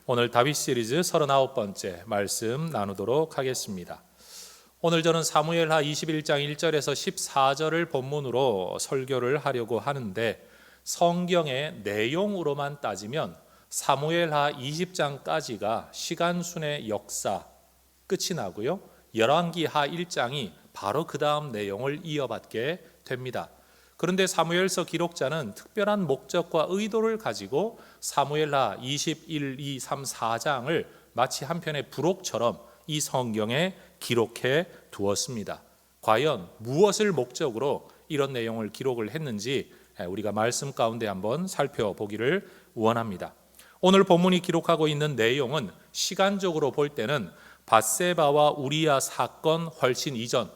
오늘 다윗 시리즈 39번째 말씀 나누도록 하겠습니다. 오늘 저는 사무엘하 21장 1절에서 14절을 본문으로 설교를 하려고 하는데, 성경의 내용으로만 따지면 사무엘하 20장까지가 시간순의 역사 끝이 나고요, 열왕기하 1장이 바로 그 다음 내용을 이어받게 됩니다. 그런데 사무엘서 기록자는 특별한 목적과 의도를 가지고 사무엘하 21, 2, 3, 4장을 마치 한편의 부록처럼 이 성경에 기록해 두었습니다. 과연 무엇을 목적으로 이런 내용을 기록을 했는지 우리가 말씀 가운데 한번 살펴보기를 원합니다. 오늘 본문이 기록하고 있는 내용은 시간적으로 볼 때는 밧세바와 우리야 사건 훨씬 이전,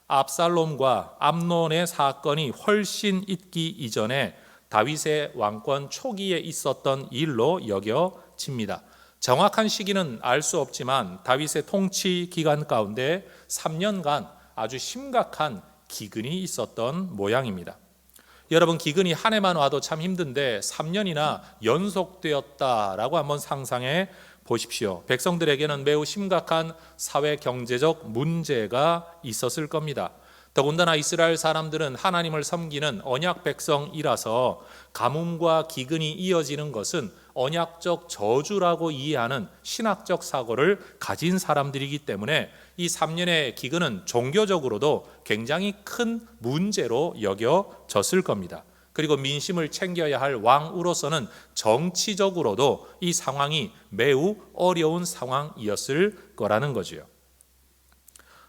압살롬과 암논의 사건이 훨씬 있기 이전에 다윗의 왕권 초기에 있었던 일로 여겨집니다. 정확한 시기는 알 수 없지만 다윗의 통치 기간 가운데 3년간 아주 심각한 기근이 있었던 모양입니다. 여러분, 기근이 한 해만 와도 참 힘든데 3년이나 연속되었다라고 한번 상상해 보십시오. 백성들에게는 매우 심각한 사회 경제적 문제가 있었을 겁니다. 더군다나 이스라엘 사람들은 하나님을 섬기는 언약 백성이라서 가뭄과 기근이 이어지는 것은 언약적 저주라고 이해하는 신학적 사고를 가진 사람들이기 때문에 이 3년의 기근은 종교적으로도 굉장히 큰 문제로 여겨졌을 겁니다. 그리고 민심을 챙겨야 할 왕으로서는 정치적으로도 이 상황이 매우 어려운 상황이었을 거라는 거죠.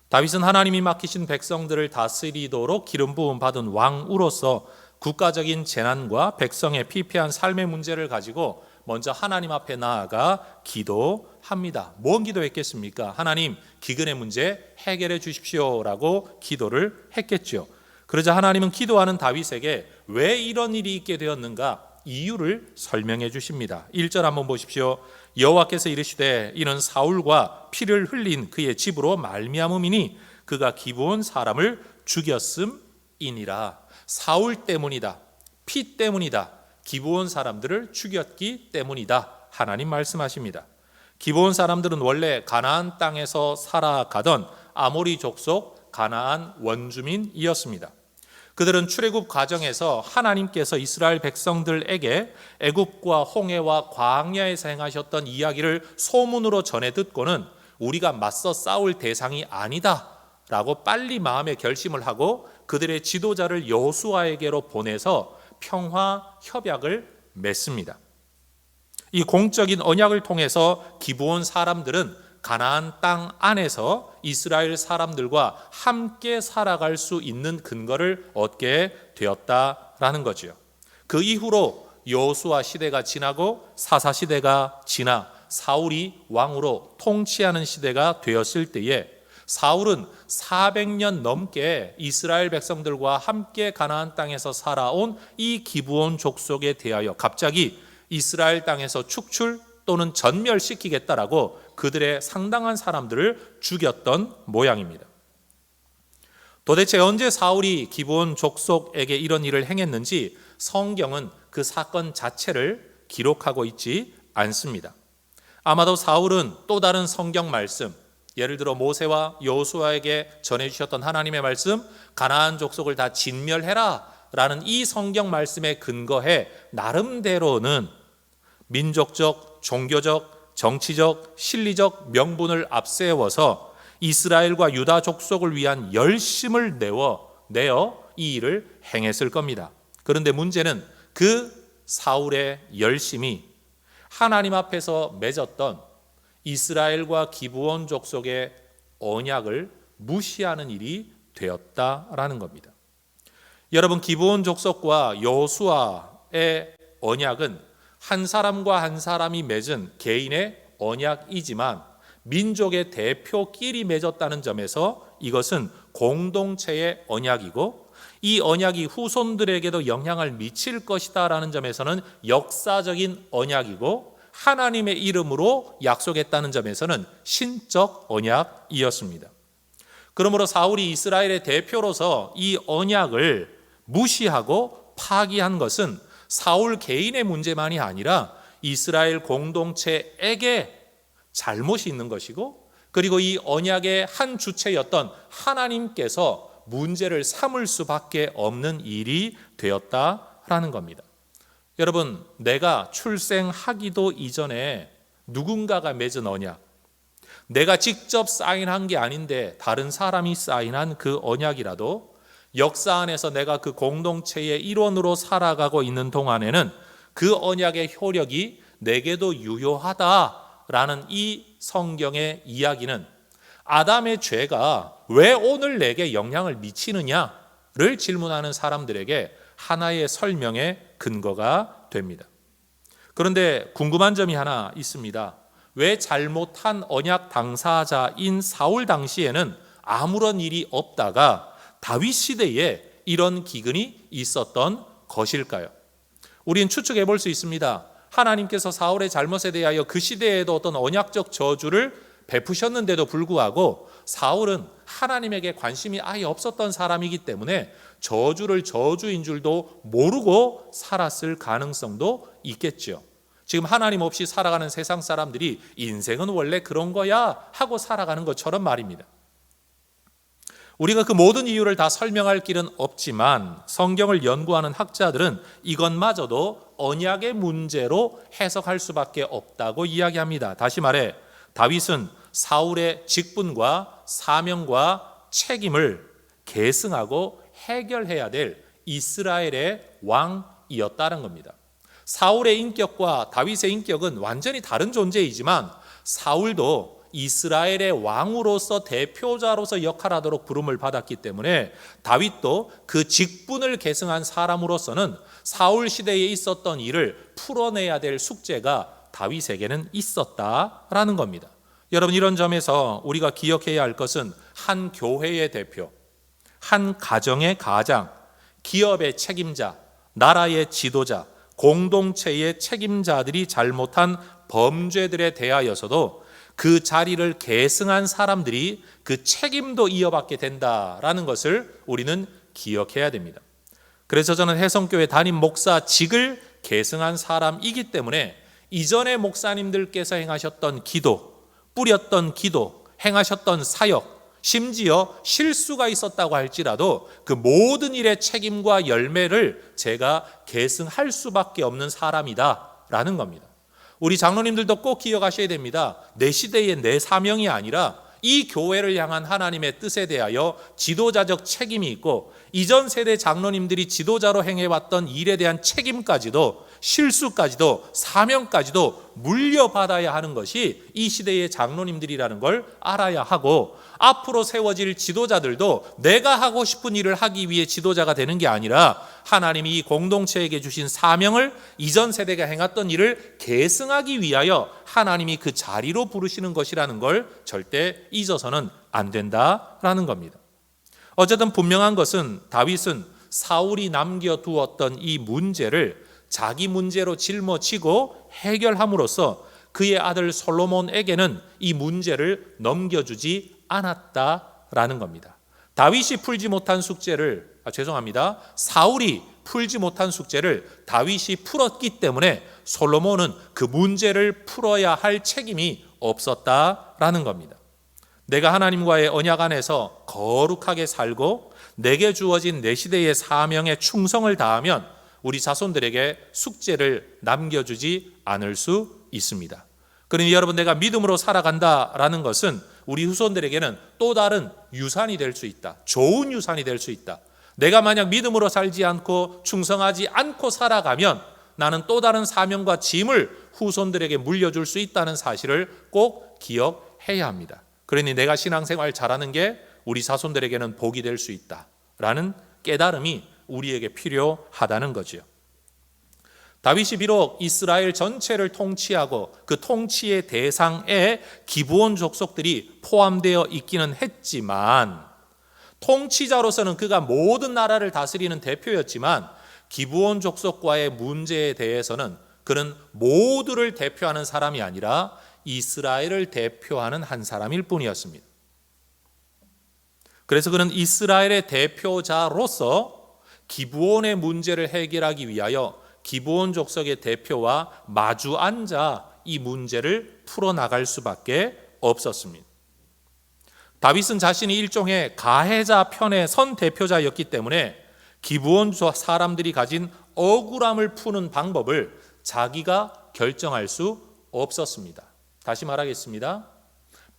다윗은 하나님이 맡기신 백성들을 다스리도록 기름 부음 받은 왕으로서 국가적인 재난과 백성의 피폐한 삶의 문제를 가지고 먼저 하나님 앞에 나아가 기도합니다. 뭔 기도했겠습니까? 하나님, 기근의 문제 해결해 주십시오라고 기도를 했겠죠. 그러자 하나님은 기도하는 다윗에게 왜 이런 일이 있게 되었는가 이유를 설명해 주십니다. 1절 한번 보십시오. 여호와께서 이르시되 이는 사울과 피를 흘린 그의 집으로 말미암음이니 그가 기브온 사람을 죽였음이니라. 사울 때문이다, 피 때문이다, 기브온 사람들을 죽였기 때문이다, 하나님 말씀하십니다. 기브온 사람들은 원래 가나안 땅에서 살아가던 아모리 족속 가나안 원주민이었습니다. 그들은 출애굽 과정에서 하나님께서 이스라엘 백성들에게 애굽과 홍해와 광야에서 행하셨던 이야기를 소문으로 전해 듣고는 우리가 맞서 싸울 대상이 아니다 라고 빨리 마음의 결심을 하고 그들의 지도자를 여호수아에게로 보내서 평화 협약을 맺습니다. 이 공적인 언약을 통해서 기브온 사람들은 가나안 땅 안에서 이스라엘 사람들과 함께 살아갈 수 있는 근거를 얻게 되었다라는 거죠. 그 이후로 여호수아 시대가 지나고 사사 시대가 지나 사울이 왕으로 통치하는 시대가 되었을 때에 사울은 400년 넘게 이스라엘 백성들과 함께 가나안 땅에서 살아온 이 기브온 족속에 대하여 갑자기 이스라엘 땅에서 축출 또는 전멸시키겠다라고 그들의 상당한 사람들을 죽였던 모양입니다. 도대체 언제 사울이 기브온 족속에게 이런 일을 행했는지 성경은 그 사건 자체를 기록하고 있지 않습니다. 아마도 사울은 또 다른 성경 말씀, 예를 들어 모세와 여호수아에게 전해주셨던 하나님의 말씀, 가나안 족속을 다 진멸해라 라는 이 성경 말씀에 근거해 나름대로는 민족적, 종교적, 정치적, 실리적 명분을 앞세워서 이스라엘과 유다 족속을 위한 열심을 내어 이 일을 행했을 겁니다. 그런데 문제는 그 사울의 열심이 하나님 앞에서 맺었던 이스라엘과 기브온 족속의 언약을 무시하는 일이 되었다라는 겁니다. 여러분, 기브온 족속과 여호수아의 언약은 한 사람과 한 사람이 맺은 개인의 언약이지만 민족의 대표끼리 맺었다는 점에서 이것은 공동체의 언약이고 이 언약이 후손들에게도 영향을 미칠 것이다라는 점에서는 역사적인 언약이고 하나님의 이름으로 약속했다는 점에서는 신적 언약이었습니다. 그러므로 사울이 이스라엘의 대표로서 이 언약을 무시하고 파기한 것은 사울 개인의 문제만이 아니라 이스라엘 공동체에게 잘못이 있는 것이고, 그리고 이 언약의 한 주체였던 하나님께서 문제를 삼을 수밖에 없는 일이 되었다라는 겁니다. 여러분, 내가 출생하기도 이전에 누군가가 맺은 언약, 내가 직접 사인한 게 아닌데 다른 사람이 사인한 그 언약이라도 역사 안에서 내가 그 공동체의 일원으로 살아가고 있는 동안에는 그 언약의 효력이 내게도 유효하다라는 이 성경의 이야기는 아담의 죄가 왜 오늘 내게 영향을 미치느냐를 질문하는 사람들에게 하나의 설명의 근거가 됩니다. 그런데 궁금한 점이 하나 있습니다. 왜 잘못한 언약 당사자인 사울 당시에는 아무런 일이 없다가 다윗 시대에 이런 기근이 있었던 것일까요? 우리는 추측해 볼 수 있습니다. 하나님께서 사울의 잘못에 대하여 그 시대에도 어떤 언약적 저주를 베푸셨는데도 불구하고 사울은 하나님에게 관심이 아예 없었던 사람이기 때문에 저주를 저주인 줄도 모르고 살았을 가능성도 있겠죠. 지금 하나님 없이 살아가는 세상 사람들이 인생은 원래 그런 거야 하고 살아가는 것처럼 말입니다. 우리가 그 모든 이유를 다 설명할 길은 없지만 성경을 연구하는 학자들은 이것마저도 언약의 문제로 해석할 수밖에 없다고 이야기합니다. 다시 말해 다윗은 사울의 직분과 사명과 책임을 계승하고 해결해야 될 이스라엘의 왕이었다는 겁니다. 사울의 인격과 다윗의 인격은 완전히 다른 존재이지만 사울도 이스라엘의 왕으로서 대표자로서 역할하도록 부름을 받았기 때문에 다윗도 그 직분을 계승한 사람으로서는 사울 시대에 있었던 일을 풀어내야 될 숙제가 다윗에게는 있었다라는 겁니다. 여러분, 이런 점에서 우리가 기억해야 할 것은 한 교회의 대표, 한 가정의 가장, 기업의 책임자, 나라의 지도자, 공동체의 책임자들이 잘못한 범죄들에 대하여서도 그 자리를 계승한 사람들이 그 책임도 이어받게 된다라는 것을 우리는 기억해야 됩니다. 그래서 저는 해성교회 담임 목사직을 계승한 사람이기 때문에 이전의 목사님들께서 행하셨던 기도, 뿌렸던 기도, 행하셨던 사역, 심지어 실수가 있었다고 할지라도 그 모든 일의 책임과 열매를 제가 계승할 수밖에 없는 사람이다라는 겁니다. 우리 장로님들도 꼭 기억하셔야 됩니다. 내 시대의 내 사명이 아니라 이 교회를 향한 하나님의 뜻에 대하여 지도자적 책임이 있고 이전 세대 장로님들이 지도자로 행해왔던 일에 대한 책임까지도 실수까지도 사명까지도 물려받아야 하는 것이 이 시대의 장로님들이라는 걸 알아야 하고 앞으로 세워질 지도자들도 내가 하고 싶은 일을 하기 위해 지도자가 되는 게 아니라 하나님이 이 공동체에게 주신 사명을 이전 세대가 행했던 일을 계승하기 위하여 하나님이 그 자리로 부르시는 것이라는 걸 절대 잊어서는 안 된다라는 겁니다. 어쨌든 분명한 것은 다윗은 사울이 남겨두었던 이 문제를 자기 문제로 짊어지고 해결함으로써 그의 아들 솔로몬에게는 이 문제를 넘겨주지 않았다라는 겁니다. 다윗이 풀지 못한 숙제를 사울이 풀지 못한 숙제를 다윗이 풀었기 때문에 솔로몬은 그 문제를 풀어야 할 책임이 없었다라는 겁니다. 내가 하나님과의 언약 안에서 거룩하게 살고 내게 주어진 내 시대의 사명에 충성을 다하면 우리 자손들에게 숙제를 남겨주지 않을 수 있습니다. 그러니 여러분, 내가 믿음으로 살아간다라는 것은 우리 후손들에게는 또 다른 유산이 될 수 있다. 좋은 유산이 될 수 있다. 내가 만약 믿음으로 살지 않고 충성하지 않고 살아가면 나는 또 다른 사명과 짐을 후손들에게 물려줄 수 있다는 사실을 꼭 기억해야 합니다. 그러니 내가 신앙생활 잘하는 게 우리 자손들에게는 복이 될 수 있다라는 깨달음이 우리에게 필요하다는 거지요. 다윗이 비록 이스라엘 전체를 통치하고 그 통치의 대상에 기브온 족속들이 포함되어 있기는 했지만 통치자로서는 그가 모든 나라를 다스리는 대표였지만 기브온 족속과의 문제에 대해서는 그는 모두를 대표하는 사람이 아니라 이스라엘을 대표하는 한 사람일 뿐이었습니다. 그래서 그는 이스라엘의 대표자로서 기브온의 문제를 해결하기 위하여 기브온 족속의 대표와 마주 앉아 이 문제를 풀어나갈 수밖에 없었습니다. 다윗은 자신이 일종의 가해자 편의 선 대표자였기 때문에 기브온 사람들이 가진 억울함을 푸는 방법을 자기가 결정할 수 없었습니다. 다시 말하겠습니다.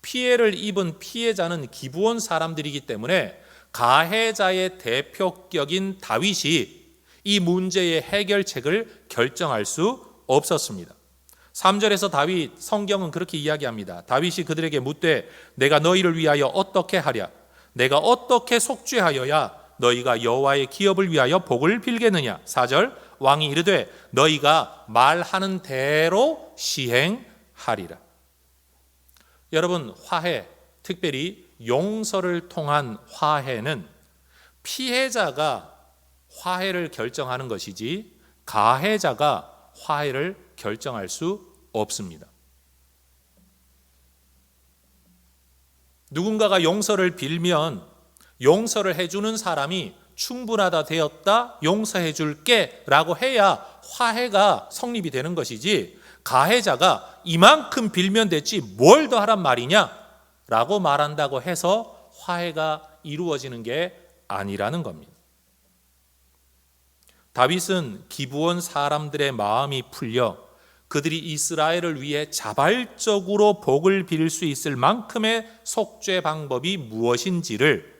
피해를 입은 피해자는 기브온 사람들이기 때문에 가해자의 대표격인 다윗이 이 문제의 해결책을 결정할 수 없었습니다. 3절에서 다윗, 성경은 그렇게 이야기합니다. 다윗이 그들에게 묻되 내가 너희를 위하여 어떻게 하랴? 내가 어떻게 속죄하여야 너희가 여호와의 기업을 위하여 복을 빌겠느냐? 4절, 왕이 이르되 너희가 말하는 대로 시행하리라. 여러분, 화해, 특별히 용서를 통한 화해는 피해자가 화해를 결정하는 것이지 가해자가 화해를 결정할 수 없습니다. 누군가가 용서를 빌면 용서를 해주는 사람이 충분하다 되었다, 용서해 줄게 라고 해야 화해가 성립이 되는 것이지, 가해자가 이만큼 빌면 됐지 뭘 더 하란 말이냐 라고 말한다고 해서 화해가 이루어지는 게 아니라는 겁니다. 다윗은 기브온 사람들의 마음이 풀려 그들이 이스라엘을 위해 자발적으로 복을 빌 수 있을 만큼의 속죄 방법이 무엇인지를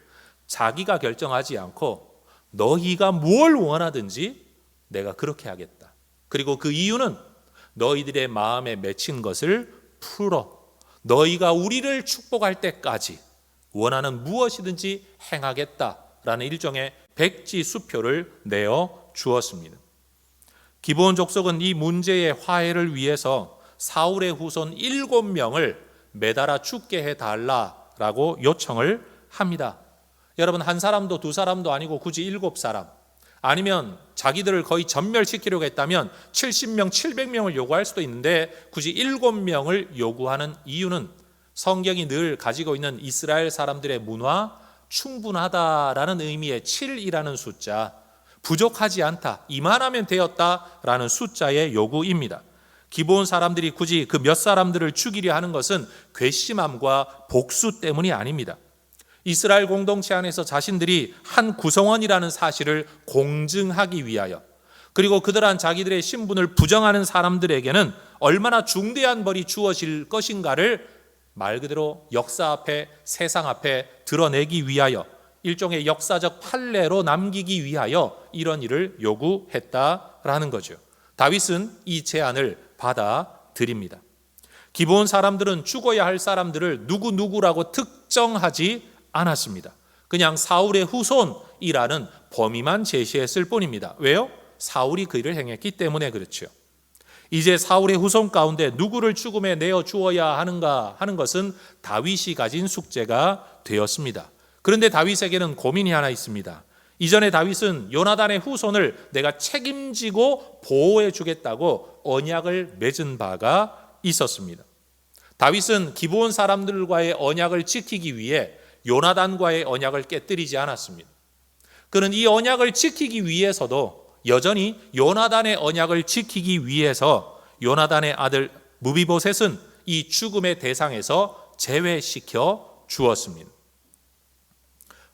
자기가 결정하지 않고 너희가 뭘 원하든지 내가 그렇게 하겠다. 그리고 그 이유는 너희들의 마음에 맺힌 것을 풀어 너희가 우리를 축복할 때까지 원하는 무엇이든지 행하겠다라는 일종의 백지수표를 내어 주었습니다. 기브온 족속은 이 문제의 화해를 위해서 사울의 후손 7명을 매달아 죽게 해달라라고 요청을 합니다. 여러분, 한 사람도 두 사람도 아니고 굳이 7사람, 아니면 자기들을 거의 전멸시키려고 했다면 70명, 700명을 요구할 수도 있는데 굳이 7명을 요구하는 이유는 성경이 늘 가지고 있는 이스라엘 사람들의 문화, 충분하다라는 의미의 7이라는 숫자, 부족하지 않다, 이만하면 되었다라는 숫자의 요구입니다. 기브온 사람들이 굳이 그 몇 사람들을 죽이려 하는 것은 괘씸함과 복수 때문이 아닙니다. 이스라엘 공동체 안에서 자신들이 한 구성원이라는 사실을 공증하기 위하여, 그리고 그들한 자기들의 신분을 부정하는 사람들에게는 얼마나 중대한 벌이 주어질 것인가를 말 그대로 역사 앞에, 세상 앞에 드러내기 위하여, 일종의 역사적 판례로 남기기 위하여 이런 일을 요구했다라는 거죠. 다윗은 이 제안을 받아들입니다. 기브온 사람들은 죽어야 할 사람들을 누구누구라고 특정하지 않았습니다. 그냥 사울의 후손이라는 범위만 제시했을 뿐입니다. 왜요? 사울이 그 일을 행했기 때문에 그렇죠. 이제 사울의 후손 가운데 누구를 죽음에 내어 주어야 하는가 하는 것은 다윗이 가진 숙제가 되었습니다. 그런데 다윗에게는 고민이 하나 있습니다. 이전에 다윗은 요나단의 후손을 내가 책임지고 보호해 주겠다고 언약을 맺은 바가 있었습니다. 다윗은 기브온 사람들과의 언약을 지키기 위해 요나단과의 언약을 깨뜨리지 않았습니다. 그는 이 언약을 지키기 위해서도 여전히 요나단의 언약을 지키기 위해서 요나단의 아들 무비보셋은 이 죽음의 대상에서 제외시켜 주었습니다.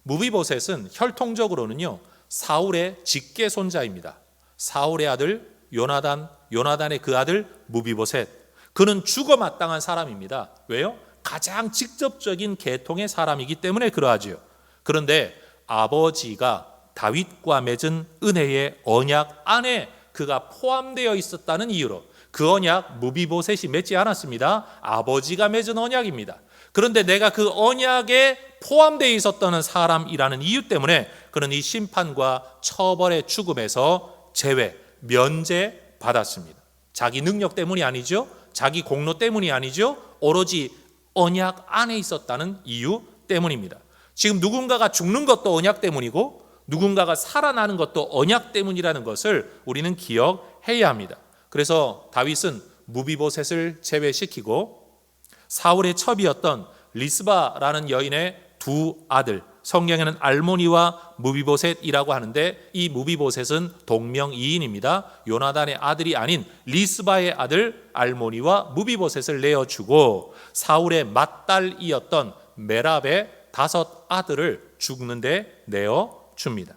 무비보셋은 혈통적으로는요, 사울의 직계 손자입니다. 사울의 아들 요나단, 요나단의 그 아들 무비보셋. 그는 죽어 마땅한 사람입니다. 왜요? 가장 직접적인 계통의 사람이기 때문에 그러하지요. 그런데 아버지가 다윗과 맺은 은혜의 언약 안에 그가 포함되어 있었다는 이유로 그 언약 무비보셋이 맺지 않았습니다. 아버지가 맺은 언약입니다. 그런데 내가 그 언약에 포함되어 있었다는 사람이라는 이유 때문에 그는 이 심판과 처벌의 죽음에서 제외, 면제받았습니다. 자기 능력 때문이 아니죠. 자기 공로 때문이 아니죠. 오로지 언약 안에 있었다는 이유 때문입니다. 지금 누군가가 죽는 것도 언약 때문이고 누군가가 살아나는 것도 언약 때문이라는 것을 우리는 기억해야 합니다. 그래서 다윗은 무비보셋을 제외시키고 사울의 첩이었던 리스바라는 여인의 두 아들 성경에는 알모니와 무비보셋이라고 하는데 이 무비보셋은 동명이인입니다. 요나단의 아들이 아닌 리스바의 아들 알모니와 무비보셋을 내어주고 사울의 맏딸이었던 메랍의 5 아들을 죽는데 내어줍니다.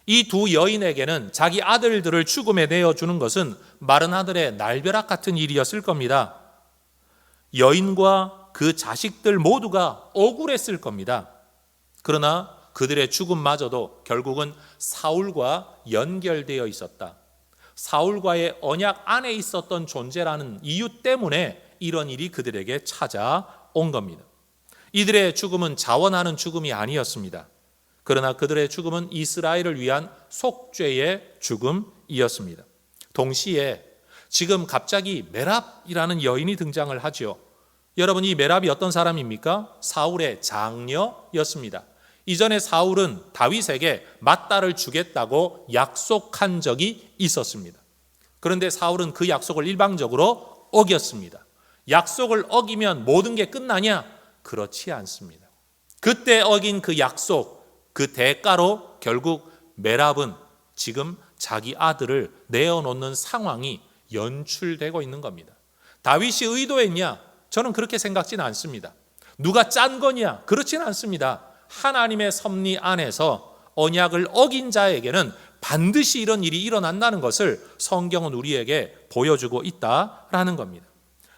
이 두 여인에게는 자기 아들들을 죽음에 내어주는 것은 마른 하늘의 날벼락 같은 일이었을 겁니다. 여인과 그 자식들 모두가 억울했을 겁니다. 그러나 그들의 죽음마저도 결국은 사울과 연결되어 있었다. 사울과의 언약 안에 있었던 존재라는 이유 때문에 이런 일이 그들에게 찾아온 겁니다. 이들의 죽음은 자원하는 죽음이 아니었습니다. 그러나 그들의 죽음은 이스라엘을 위한 속죄의 죽음이었습니다. 동시에 지금 갑자기 메랍이라는 여인이 등장을 하죠. 여러분, 이 메랍이 어떤 사람입니까? 사울의 장녀였습니다. 이전에 사울은 다윗에게 맏딸을 주겠다고 약속한 적이 있었습니다. 그런데 사울은 그 약속을 일방적으로 어겼습니다. 약속을 어기면 모든 게 끝나냐? 그렇지 않습니다. 그때 어긴 그 약속, 그 대가로 결국 메랍은 지금 자기 아들을 내어놓는 상황이 연출되고 있는 겁니다. 다윗이 의도했냐? 저는 그렇게 생각지는 않습니다. 누가 짠 거냐? 그렇지는 않습니다. 하나님의 섭리 안에서 언약을 어긴 자에게는 반드시 이런 일이 일어난다는 것을 성경은 우리에게 보여주고 있다라는 겁니다.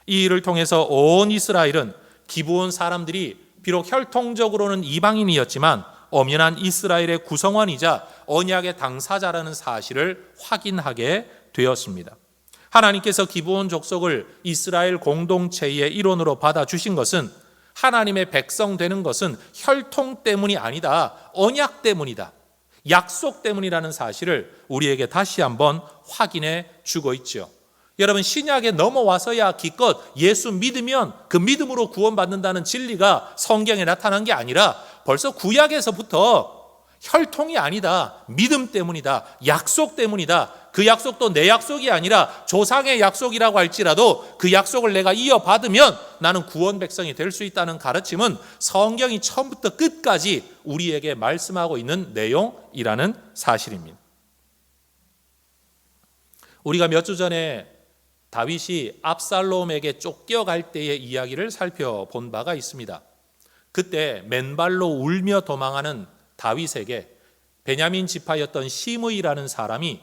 이 일을 통해서 온 이스라엘은 기브온 사람들이 비록 혈통적으로는 이방인이었지만 엄연한 이스라엘의 구성원이자 언약의 당사자라는 사실을 확인하게 되었습니다. 하나님께서 기브온 족속을 이스라엘 공동체의 일원으로 받아주신 것은 하나님의 백성 되는 것은 혈통 때문이 아니다. 언약 때문이다. 약속 때문이라는 사실을 우리에게 다시 한번 확인해 주고 있죠. 여러분, 신약에 넘어와서야 기껏 예수 믿으면 그 믿음으로 구원받는다는 진리가 성경에 나타난 게 아니라 벌써 구약에서부터 혈통이 아니다. 믿음 때문이다. 약속 때문이다. 그 약속도 내 약속이 아니라 조상의 약속이라고 할지라도 그 약속을 내가 이어받으면 나는 구원 백성이 될 수 있다는 가르침은 성경이 처음부터 끝까지 우리에게 말씀하고 있는 내용이라는 사실입니다. 우리가 몇 주 전에 다윗이 압살롬에게 쫓겨갈 때의 이야기를 살펴본 바가 있습니다. 그때 맨발로 울며 도망하는 다윗에게 베냐민 지파였던 시므이라는 사람이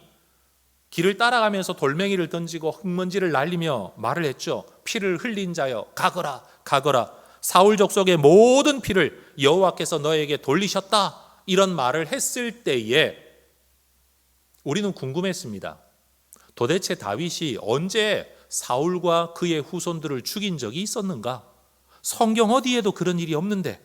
길을 따라가면서 돌멩이를 던지고 흙먼지를 날리며 말을 했죠. 피를 흘린 자여 가거라 가거라. 사울 족속의 모든 피를 여호와께서 너에게 돌리셨다. 이런 말을 했을 때에 우리는 궁금했습니다. 도대체 다윗이 언제 사울과 그의 후손들을 죽인 적이 있었는가? 성경 어디에도 그런 일이 없는데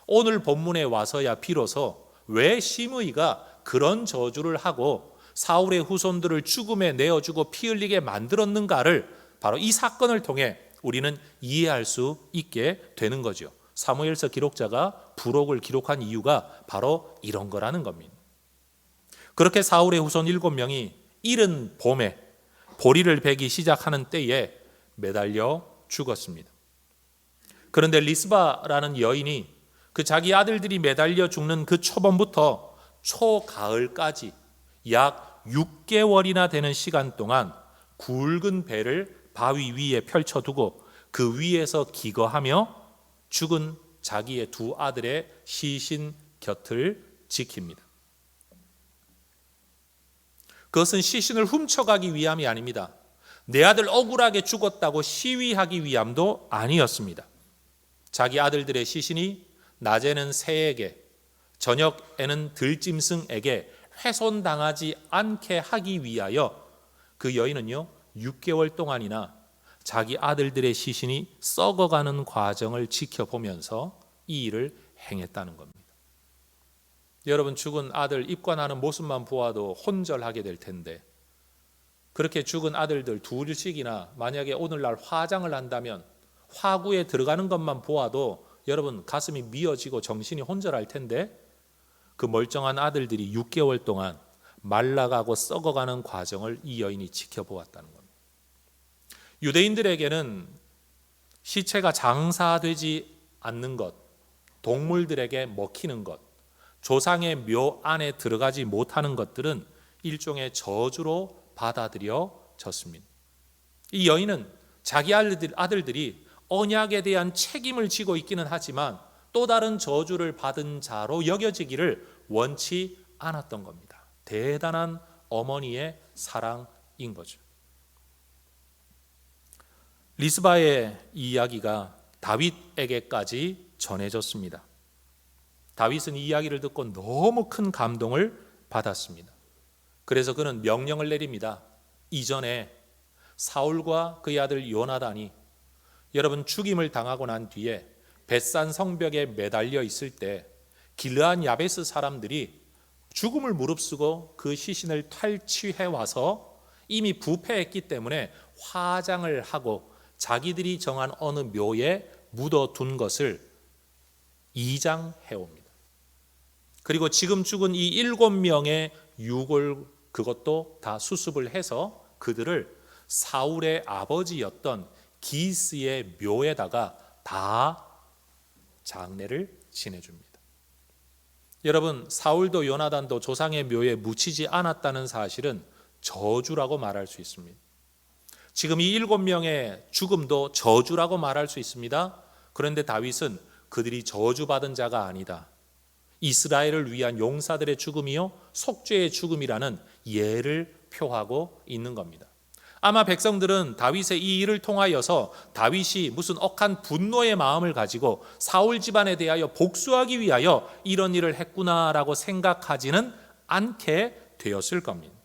오늘 본문에 와서야 비로소 왜 시므이가 그런 저주를 하고 사울의 후손들을 죽음에 내어주고 피 흘리게 만들었는가를 바로 이 사건을 통해 우리는 이해할 수 있게 되는 거죠. 사무엘서 기록자가 부록을 기록한 이유가 바로 이런 거라는 겁니다. 그렇게 사울의 후손 7명이 이른 봄에 보리를 베기 시작하는 때에 매달려 죽었습니다. 그런데 리스바라는 여인이 그 자기 아들들이 매달려 죽는 그 초봄부터 초가을까지 약 6개월이나 되는 시간 동안 굵은 배를 바위 위에 펼쳐두고 그 위에서 기거하며 죽은 자기의 2 아들의 시신 곁을 지킵니다. 그것은 시신을 훔쳐가기 위함이 아닙니다. 내 아들 억울하게 죽었다고 시위하기 위함도 아니었습니다. 자기 아들들의 시신이 낮에는 새에게 저녁에는 들짐승에게 훼손당하지 않게 하기 위하여 그 여인은요 6개월 동안이나 자기 아들들의 시신이 썩어가는 과정을 지켜보면서 이 일을 행했다는 겁니다. 여러분, 죽은 아들 입관하는 모습만 보아도 혼절하게 될 텐데 그렇게 죽은 아들들 2씩이나 만약에 오늘날 화장을 한다면 화구에 들어가는 것만 보아도 여러분 가슴이 미어지고 정신이 혼절할 텐데 그 멀쩡한 아들들이 6개월 동안 말라가고 썩어가는 과정을 이 여인이 지켜보았다는 겁니다. 유대인들에게는 시체가 장사되지 않는 것, 동물들에게 먹히는 것, 조상의 묘 안에 들어가지 못하는 것들은 일종의 저주로 받아들여졌습니다. 이 여인은 자기 아들들이 언약에 대한 책임을 지고 있기는 하지만 또 다른 저주를 받은 자로 여겨지기를 원치 않았던 겁니다. 대단한 어머니의 사랑인 거죠. 리스바의 이야기가 다윗에게까지 전해졌습니다. 다윗은 이 이야기를 듣고 너무 큰 감동을 받았습니다. 그래서 그는 명령을 내립니다. 이전에 사울과 그의 아들 요나단이 여러분 죽임을 당하고 난 뒤에 벳산 성벽에 매달려 있을 때 길르앗 야베스 사람들이 죽음을 무릅쓰고 그 시신을 탈취해 와서 이미 부패했기 때문에 화장을 하고 자기들이 정한 어느 묘에 묻어둔 것을 이장해 옵니다. 그리고 지금 죽은 이 7명의 유골 그것도 다 수습을 해서 그들을 사울의 아버지였던 기스의 묘에다가 다 장례를 지내줍니다. 여러분, 사울도 요나단도 조상의 묘에 묻히지 않았다는 사실은 저주라고 말할 수 있습니다. 지금 이 7명의 죽음도 저주라고 말할 수 있습니다. 그런데 다윗은 그들이 저주받은 자가 아니다. 이스라엘을 위한 용사들의 죽음이요 속죄의 죽음이라는 예를 표하고 있는 겁니다. 아마 백성들은 다윗의 이 일을 통하여서 다윗이 무슨 억한 분노의 마음을 가지고 사울 집안에 대하여 복수하기 위하여 이런 일을 했구나라고 생각하지는 않게 되었을 겁니다.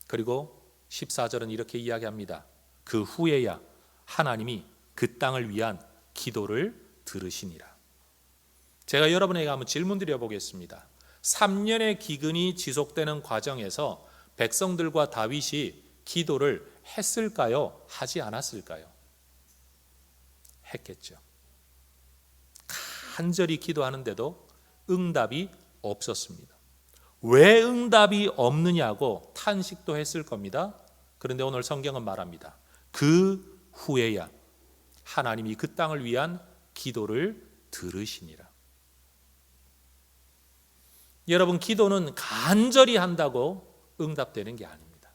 그리고 14절은 이렇게 이야기합니다. 그 후에야 하나님이 그 땅을 위한 기도를 들으시니라. 제가 여러분에게 한번 질문 드려보겠습니다. 3년의 기근이 지속되는 과정에서 백성들과 다윗이 기도를 했을까요? 하지 않았을까요? 했겠죠. 간절히 기도하는데도 응답이 없었습니다. 왜 응답이 없느냐고 탄식도 했을 겁니다. 그런데 오늘 성경은 말합니다. 그 후에야 하나님이 그 땅을 위한 기도를 들으시니라. 여러분, 기도는 간절히 한다고 응답되는 게 아닙니다.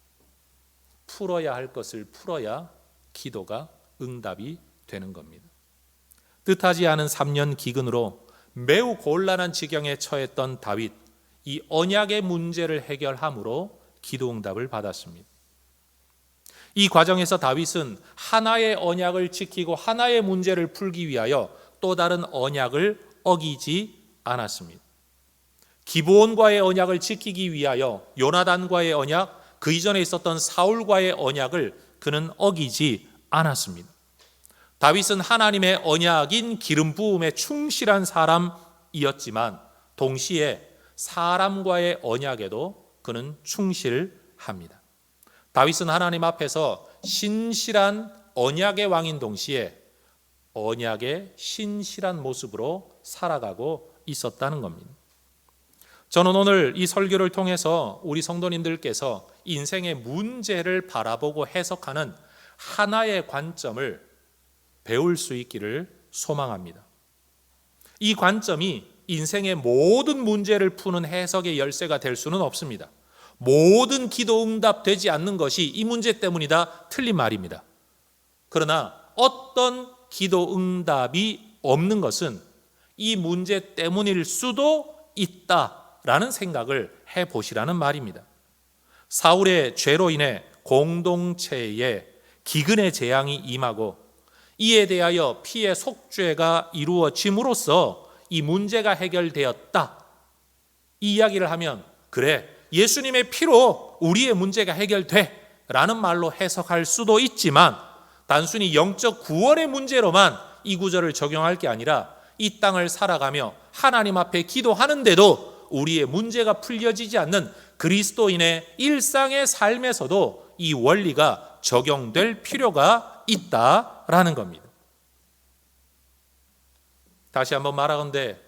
풀어야 할 것을 풀어야 기도가 응답이 되는 겁니다. 뜻하지 않은 3년 기근으로 매우 곤란한 지경에 처했던 다윗, 이 언약의 문제를 해결함으로 기도 응답을 받았습니다. 이 과정에서 다윗은 하나의 언약을 지키고 하나의 문제를 풀기 위하여 또 다른 언약을 어기지 않았습니다. 기브온과의 언약을 지키기 위하여 요나단과의 언약, 그 이전에 있었던 사울과의 언약을 그는 어기지 않았습니다. 다윗은 하나님의 언약인 기름 부음에 충실한 사람이었지만 동시에 사람과의 언약에도 그는 충실합니다. 다윗은 하나님 앞에서 신실한 언약의 왕인 동시에 언약의 신실한 모습으로 살아가고 있었다는 겁니다. 저는 오늘 이 설교를 통해서 우리 성도님들께서 인생의 문제를 바라보고 해석하는 하나의 관점을 배울 수 있기를 소망합니다. 이 관점이 인생의 모든 문제를 푸는 해석의 열쇠가 될 수는 없습니다. 모든 기도 응답되지 않는 것이 이 문제 때문이다, 틀린 말입니다. 그러나 어떤 기도 응답이 없는 것은 이 문제 때문일 수도 있다라는 생각을 해보시라는 말입니다. 사울의 죄로 인해 공동체에 기근의 재앙이 임하고 이에 대하여 피의 속죄가 이루어짐으로써 이 문제가 해결되었다, 이 이야기를 하면 그래, 예수님의 피로 우리의 문제가 해결돼 라는 말로 해석할 수도 있지만 단순히 영적 구원의 문제로만 이 구절을 적용할 게 아니라 이 땅을 살아가며 하나님 앞에 기도하는데도 우리의 문제가 풀려지지 않는 그리스도인의 일상의 삶에서도 이 원리가 적용될 필요가 있다라는 겁니다. 다시 한번 말하건대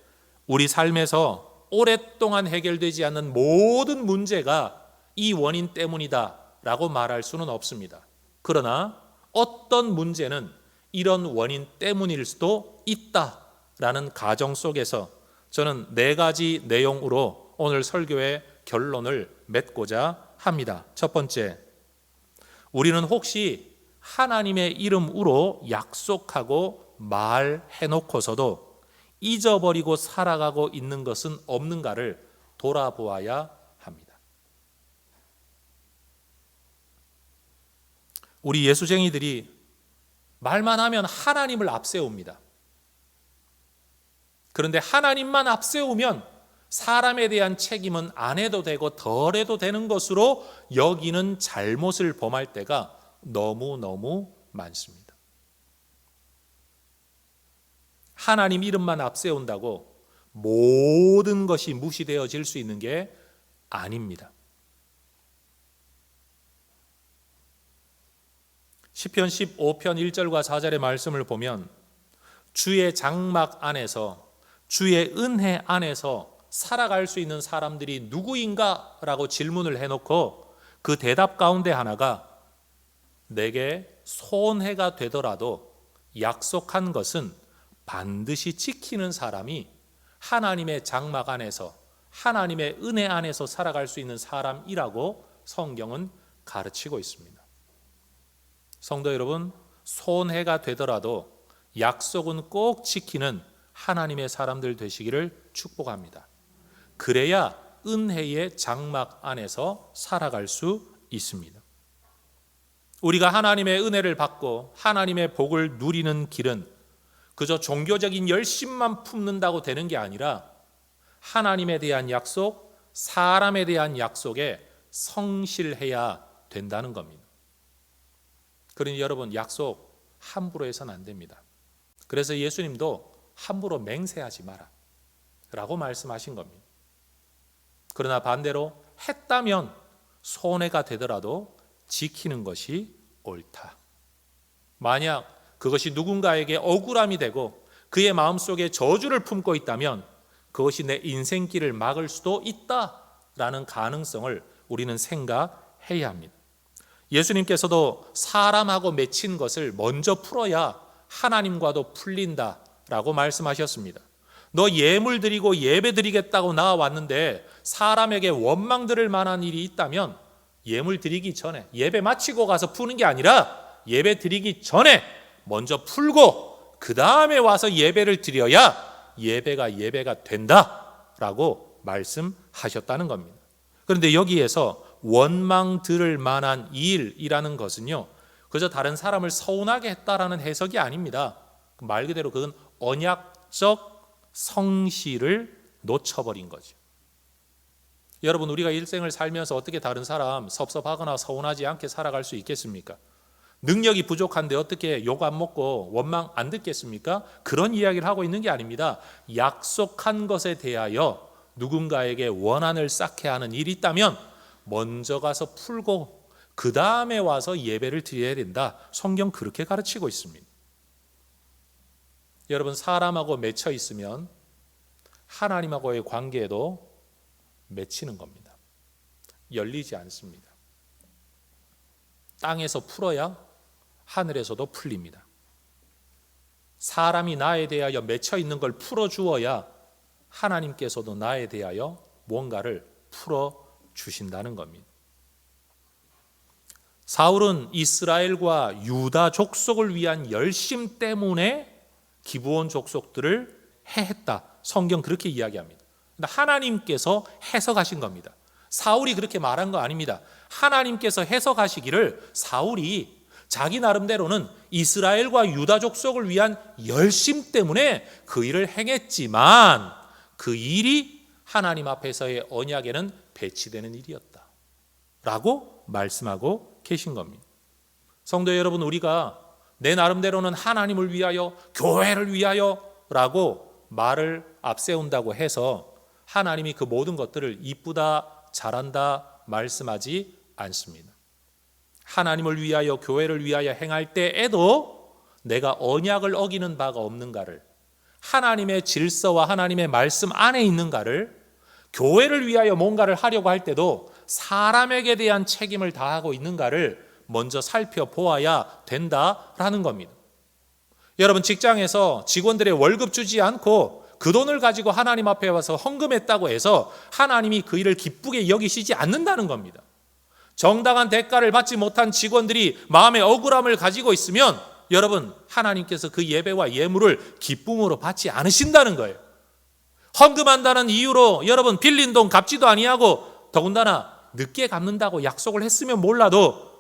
우리 삶에서 오랫동안 해결되지 않는 모든 문제가 이 원인 때문이다 라고 말할 수는 없습니다. 그러나 어떤 문제는 이런 원인 때문일 수도 수 있다라는 가정 속에서 저는 4가지 내용으로 오늘 설교의 결론을 맺고자 합니다. 첫 번째, 우리는 혹시 하나님의 이름으로 약속하고 말해놓고서도 잊어버리고 살아가고 있는 것은 없는가를 돌아보아야 합니다. 우리 예수쟁이들이 말만 하면 하나님을 앞세웁니다. 그런데 하나님만 앞세우면 사람에 대한 책임은 안 해도 되고 덜 해도 되는 것으로 여기는 잘못을 범할 때가 너무너무 많습니다. 하나님 이름만 앞세운다고 모든 것이 무시되어질 수 있는 게 아닙니다. 시편 15편 1절과 4절의 말씀을 보면 주의 장막 안에서 주의 은혜 안에서 살아갈 수 있는 사람들이 누구인가? 라고 질문을 해놓고 그 대답 가운데 하나가 내게 손해가 되더라도 약속한 것은 반드시 지키는 사람이 하나님의 장막 안에서 하나님의 은혜 안에서 살아갈 수 있는 사람이라고 성경은 가르치고 있습니다. 성도 여러분, 손해가 되더라도 약속은 꼭 지키는 하나님의 사람들 되시기를 축복합니다. 그래야 은혜의 장막 안에서 살아갈 수 있습니다. 우리가 하나님의 은혜를 받고 하나님의 복을 누리는 길은 그저 종교적인 열심만 품는다고 되는 게 아니라 하나님에 대한 약속, 사람에 대한 약속에 성실해야 된다는 겁니다. 그러니 여러분, 약속 함부로 해서는 안 됩니다. 그래서 예수님도 함부로 맹세하지 마라 라고 말씀하신 겁니다. 그러나 반대로 했다면 손해가 되더라도 지키는 것이 옳다. 만약 그것이 누군가에게 억울함이 되고 그의 마음속에 저주를 품고 있다면 그것이 내 인생길을 막을 수도 있다라는 가능성을 우리는 생각해야 합니다. 예수님께서도 사람하고 맺힌 것을 먼저 풀어야 하나님과도 풀린다라고 말씀하셨습니다. 너 예물 드리고 예배 드리겠다고 나와왔는데 사람에게 원망 들을 만한 일이 있다면 예물 드리기 전에, 예배 마치고 가서 푸는 게 아니라 예배 드리기 전에 먼저 풀고 그 다음에 와서 예배를 드려야 예배가 된다라고 말씀하셨다는 겁니다. 그런데 여기에서 원망 들을 만한 일이라는 것은요, 그저 다른 사람을 서운하게 했다라는 해석이 아닙니다. 말 그대로 그건 언약적 성실을 놓쳐버린 거죠. 여러분, 우리가 일생을 살면서 어떻게 다른 사람 섭섭하거나 서운하지 않게 살아갈 수 있겠습니까? 능력이 부족한데 어떻게 욕 안 먹고 원망 안 듣겠습니까? 그런 이야기를 하고 있는 게 아닙니다. 약속한 것에 대하여 누군가에게 원한을 쌓게 하는 일이 있다면 먼저 가서 풀고 그 다음에 와서 예배를 드려야 된다. 성경 그렇게 가르치고 있습니다. 여러분, 사람하고 맺혀 있으면 하나님하고의 관계에도 맺히는 겁니다. 열리지 않습니다. 땅에서 풀어야 하늘에서도 풀립니다. 사람이 나에 대하여 맺혀 있는 걸 풀어주어야 하나님께서도 나에 대하여 뭔가를 풀어주신다는 겁니다. 사울은 이스라엘과 유다 족속을 위한 열심 때문에 기브온 족속들을 해했다. 성경 그렇게 이야기합니다. 하나님께서 해석하신 겁니다. 사울이 그렇게 말한 거 아닙니다. 하나님께서 해석하시기를 사울이 자기 나름대로는 이스라엘과 유다 족속을 위한 열심 때문에 그 일을 행했지만 그 일이 하나님 앞에서의 언약에는 배치되는 일이었다 라고 말씀하고 계신 겁니다. 성도 여러분, 우리가 내 나름대로는 하나님을 위하여, 교회를 위하여 라고 말을 앞세운다고 해서 하나님이 그 모든 것들을 이쁘다, 잘한다 말씀하지 않습니다. 하나님을 위하여, 교회를 위하여 행할 때에도 내가 언약을 어기는 바가 없는가를, 하나님의 질서와 하나님의 말씀 안에 있는가를, 교회를 위하여 뭔가를 하려고 할 때도 사람에게 대한 책임을 다하고 있는가를 먼저 살펴보아야 된다라는 겁니다. 여러분 직장에서 직원들의 월급 주지 않고 그 돈을 가지고 하나님 앞에 와서 헌금했다고 해서 하나님이 그 일을 기쁘게 여기시지 않는다는 겁니다. 정당한 대가를 받지 못한 직원들이 마음의 억울함을 가지고 있으면 여러분 하나님께서 그 예배와 예물을 기쁨으로 받지 않으신다는 거예요. 헌금한다는 이유로 여러분 빌린 돈 갚지도 아니하고 더군다나 늦게 갚는다고 약속을 했으면 몰라도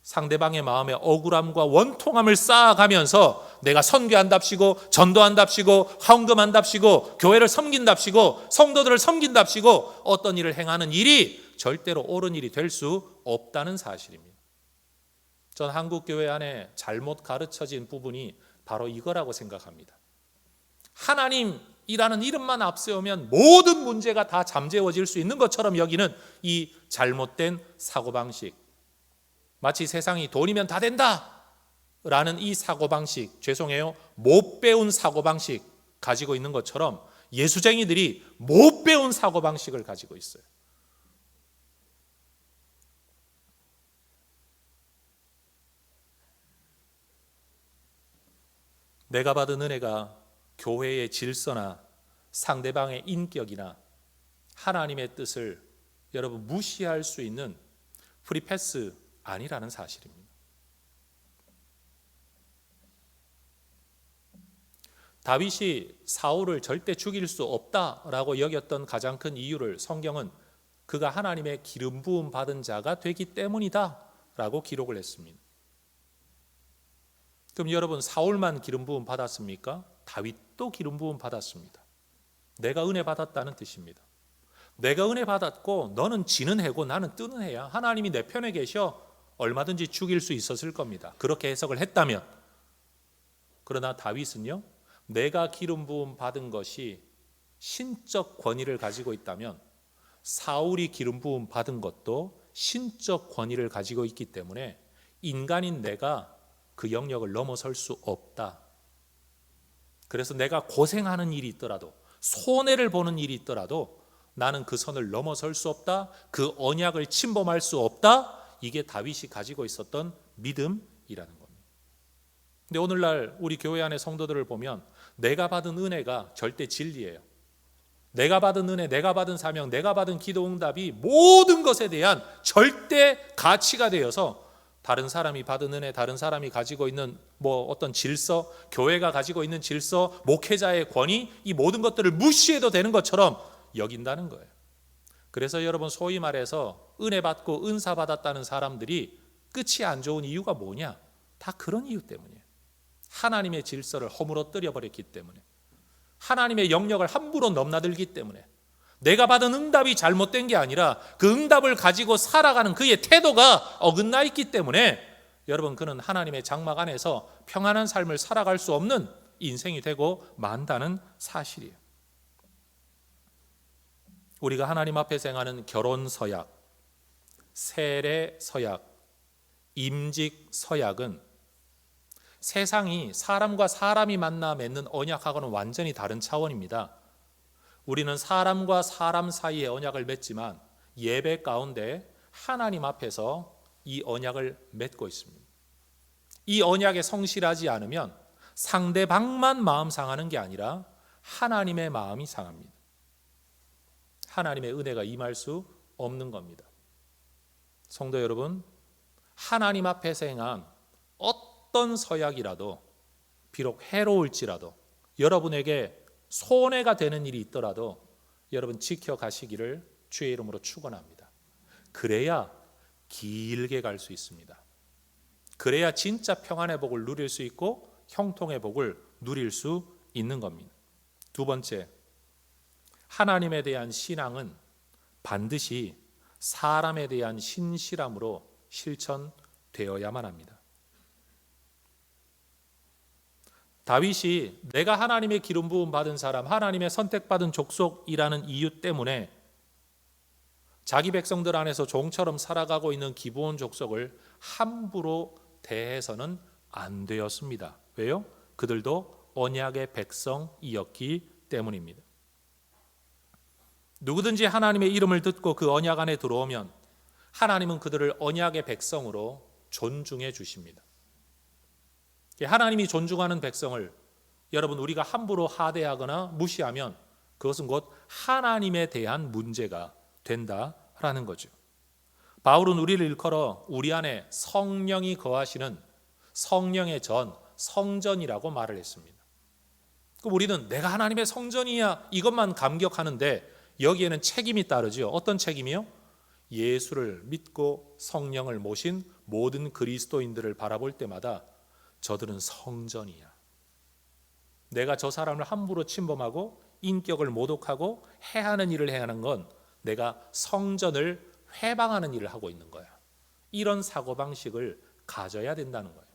상대방의 마음에 억울함과 원통함을 쌓아가면서 내가 선교한답시고 전도한답시고 헌금한답시고 교회를 섬긴답시고 성도들을 섬긴답시고 어떤 일을 행하는 일이 절대로 옳은 일이 될 수 없다는 사실입니다. 전 한국 교회 안에 잘못 가르쳐진 부분이 바로 이거라고 생각합니다. 하나님이라는 이름만 앞세우면 모든 문제가 다 잠재워질 수 있는 것처럼 여기는 이 잘못된 사고방식, 마치 세상이 돈이면 다 된다 라는 이 사고방식, 죄송해요, 못 배운 사고방식 가지고 있는 것처럼 예수쟁이들이 못 배운 사고방식을 가지고 있어요. 내가 받은 은혜가 교회의 질서나 상대방의 인격이나 하나님의 뜻을 여러분 무시할 수 있는 프리패스 아니라는 사실입니다. 다윗이 사울을 절대 죽일 수 없다라고 여겼던 가장 큰 이유를 성경은 그가 하나님의 기름 부음 받은 자가 되기 때문이다 라고 기록을 했습니다. 그럼 여러분 사울만 기름 부음 받았습니까? 다윗도 기름 부음 받았습니다. 내가 은혜 받았다는 뜻입니다. 내가 은혜 받았고 너는 지는 해고 나는 뜨는 해야. 하나님이 내 편에 계셔. 얼마든지 죽일 수 있었을 겁니다. 그렇게 해석을 했다면. 그러나 다윗은요, 내가 기름 부음 받은 것이 신적 권위를 가지고 있다면 사울이 기름 부음 받은 것도 신적 권위를 가지고 있기 때문에 인간인 내가 그 영역을 넘어설 수 없다. 그래서 내가 고생하는 일이 있더라도 손해를 보는 일이 있더라도 나는 그 선을 넘어설 수 없다. 그 언약을 침범할 수 없다. 이게 다윗이 가지고 있었던 믿음이라는 겁니다. 근데 오늘날 우리 교회 안의 성도들을 보면 내가 받은 은혜가 절대 진리예요. 내가 받은 은혜, 내가 받은 사명, 내가 받은 기도 응답이 모든 것에 대한 절대 가치가 되어서 다른 사람이 받은 은혜, 다른 사람이 가지고 있는 어떤 질서, 교회가 가지고 있는 질서, 목회자의 권위, 이 모든 것들을 무시해도 되는 것처럼 여긴다는 거예요. 그래서 여러분 소위 말해서 은혜 받고 은사 받았다는 사람들이 끝이 안 좋은 이유가 뭐냐? 다 그런 이유 때문이에요. 하나님의 질서를 허물어뜨려 버렸기 때문에, 하나님의 영역을 함부로 넘나들기 때문에, 내가 받은 응답이 잘못된 게 아니라 그 응답을 가지고 살아가는 그의 태도가 어긋나 있기 때문에 여러분 그는 하나님의 장막 안에서 평안한 삶을 살아갈 수 없는 인생이 되고 만다는 사실이에요. 우리가 하나님 앞에서 행하는 결혼 서약, 세례 서약, 임직 서약은 세상이 사람과 사람이 만나 맺는 언약하고는 완전히 다른 차원입니다. 우리는 사람과 사람 사이의 언약을 맺지만 예배 가운데 하나님 앞에서 이 언약을 맺고 있습니다. 이 언약에 성실하지 않으면 상대방만 마음 상하는 게 아니라 하나님의 마음이 상합니다. 하나님의 은혜가 임할 수 없는 겁니다. 성도 여러분, 하나님 앞에서 행한 어떤 서약이라도 비록 해로울지라도 여러분에게 손해가 되는 일이 있더라도 여러분 지켜가시기를 주의 이름으로 축원합니다. 그래야 길게 갈 수 있습니다. 그래야 진짜 평안의 복을 누릴 수 있고 형통의 복을 누릴 수 있는 겁니다. 두 번째, 하나님에 대한 신앙은 반드시 사람에 대한 신실함으로 실천되어야만 합니다. 다윗이 내가 하나님의 기름 부음 받은 사람, 하나님의 선택받은 족속이라는 이유 때문에 자기 백성들 안에서 종처럼 살아가고 있는 기브온 족속을 함부로 대해서는 안 되었습니다. 왜요? 그들도 언약의 백성이었기 때문입니다. 누구든지 하나님의 이름을 듣고 그 언약 안에 들어오면 하나님은 그들을 언약의 백성으로 존중해 주십니다. 하나님이 존중하는 백성을 여러분 우리가 함부로 하대하거나 무시하면 그것은 곧 하나님에 대한 문제가 된다라는 거죠. 바울은 우리를 일컬어 우리 안에 성령이 거하시는 성령의 전, 성전이라고 말을 했습니다. 그럼 우리는 내가 하나님의 성전이야 이것만 감격하는데 여기에는 책임이 따르죠. 어떤 책임이요? 예수를 믿고 성령을 모신 모든 그리스도인들을 바라볼 때마다 저들은 성전이야. 내가 저 사람을 함부로 침범하고 인격을 모독하고 해하는 일을 해야 하는 건 내가 성전을 회방하는 일을 하고 있는 거야. 이런 사고방식을 가져야 된다는 거예요.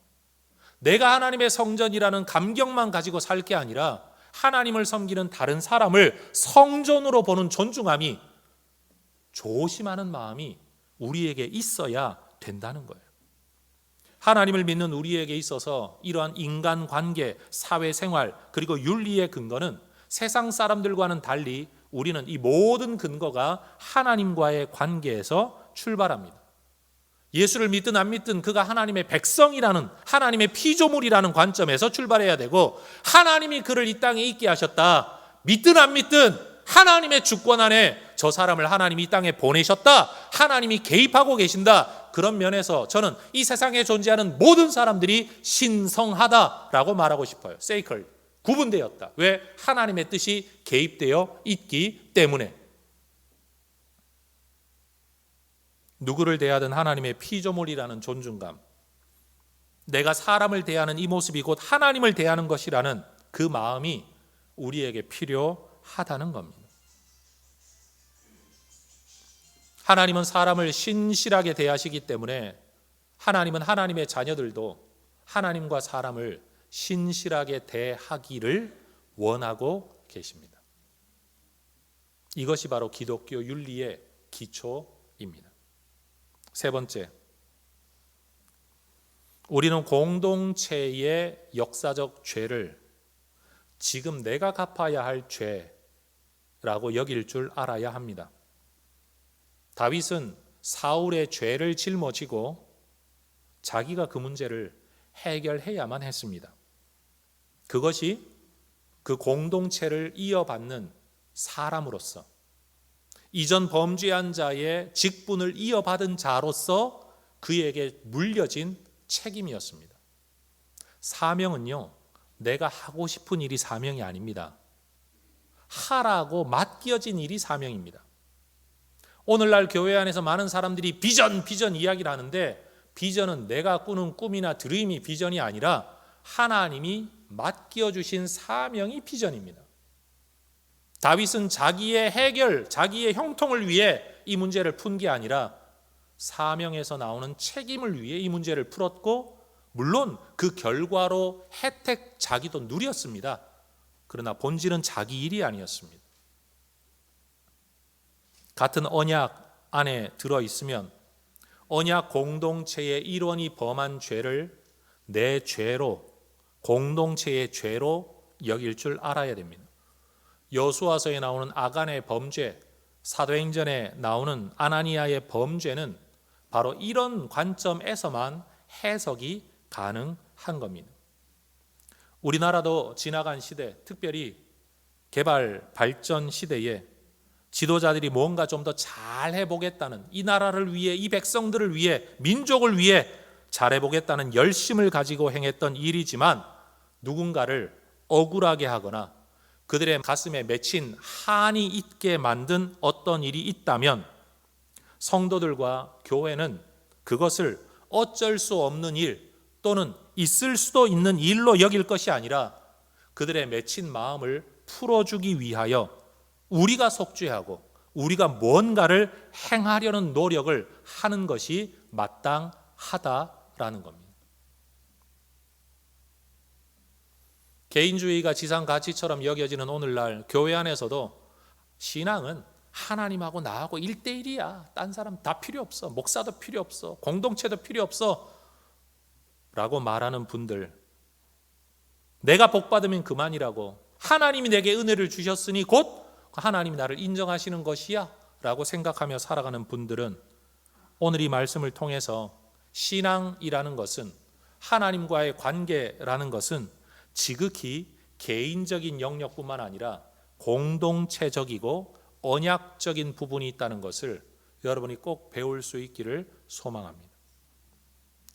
내가 하나님의 성전이라는 감격만 가지고 살 게 아니라 하나님을 섬기는 다른 사람을 성전으로 보는 존중함이, 조심하는 마음이 우리에게 있어야 된다는 거예요. 하나님을 믿는 우리에게 있어서 이러한 인간관계, 사회생활 그리고 윤리의 근거는 세상 사람들과는 달리 우리는 이 모든 근거가 하나님과의 관계에서 출발합니다. 예수를 믿든 안 믿든 그가 하나님의 백성이라는, 하나님의 피조물이라는 관점에서 출발해야 되고, 하나님이 그를 이 땅에 있게 하셨다, 믿든 안 믿든 하나님의 주권 안에 저 사람을 하나님이 이 땅에 보내셨다, 하나님이 개입하고 계신다, 그런 면에서 저는 이 세상에 존재하는 모든 사람들이 신성하다라고 말하고 싶어요. 세이클, 구분되었다. 왜? 하나님의 뜻이 개입되어 있기 때문에. 누구를 대하든 하나님의 피조물이라는 존중감, 내가 사람을 대하는 이 모습이 곧 하나님을 대하는 것이라는 그 마음이 우리에게 필요하다는 겁니다. 하나님은 사람을 신실하게 대하시기 때문에 하나님은 하나님의 자녀들도 하나님과 사람을 신실하게 대하기를 원하고 계십니다. 이것이 바로 기독교 윤리의 기초입니다. 세 번째, 우리는 공동체의 역사적 죄를 지금 내가 갚아야 할 죄라고 여길 줄 알아야 합니다. 다윗은 사울의 죄를 짊어지고 자기가 그 문제를 해결해야만 했습니다. 그것이 그 공동체를 이어받는 사람으로서, 이전 범죄한 자의 직분을 이어받은 자로서 그에게 물려진 책임이었습니다. 사명은요, 내가 하고 싶은 일이 사명이 아닙니다. 하라고 맡겨진 일이 사명입니다. 오늘날 교회 안에서 많은 사람들이 비전 이야기를 하는데, 비전은 내가 꾸는 꿈이나 드림이 비전이 아니라 하나님이 맡겨주신 사명이 비전입니다. 다윗은 자기의 해결, 자기의 형통을 위해 이 문제를 푼 게 아니라 사명에서 나오는 책임을 위해 이 문제를 풀었고, 물론 그 결과로 혜택 자기도 누렸습니다. 그러나 본질은 자기 일이 아니었습니다. 같은 언약 안에 들어있으면 언약 공동체의 일원이 범한 죄를 내 죄로, 공동체의 죄로 여길 줄 알아야 됩니다. 여수아서에 나오는 아간의 범죄, 사도행전에 나오는 아나니아의 범죄는 바로 이런 관점에서만 해석이 가능한 겁니다. 우리나라도 지나간 시대, 특별히 개발 발전 시대에 지도자들이 뭔가 좀 더 잘해보겠다는, 이 나라를 위해, 이 백성들을 위해, 민족을 위해 잘해보겠다는 열심을 가지고 행했던 일이지만, 누군가를 억울하게 하거나 그들의 가슴에 맺힌 한이 있게 만든 어떤 일이 있다면 성도들과 교회는 그것을 어쩔 수 없는 일 또는 있을 수도 있는 일로 여길 것이 아니라 그들의 맺힌 마음을 풀어주기 위하여 우리가 속죄하고 우리가 뭔가를 행하려는 노력을 하는 것이 마땅하다라는 겁니다. 개인주의가 지상 가치처럼 여겨지는 오늘날 교회 안에서도 신앙은 하나님하고 나하고 1대1이야. 딴 사람 다 필요 없어. 목사도 필요 없어. 공동체도 필요 없어. 라고 말하는 분들, 내가 복 받으면 그만이라고, 하나님이 내게 은혜를 주셨으니 곧 하나님이 나를 인정하시는 것이야 라고 생각하며 살아가는 분들은 오늘 이 말씀을 통해서 신앙이라는 것은 하나님과의 관계라는 것은 지극히 개인적인 영역뿐만 아니라 공동체적이고 언약적인 부분이 있다는 것을 여러분이 꼭 배울 수 있기를 소망합니다.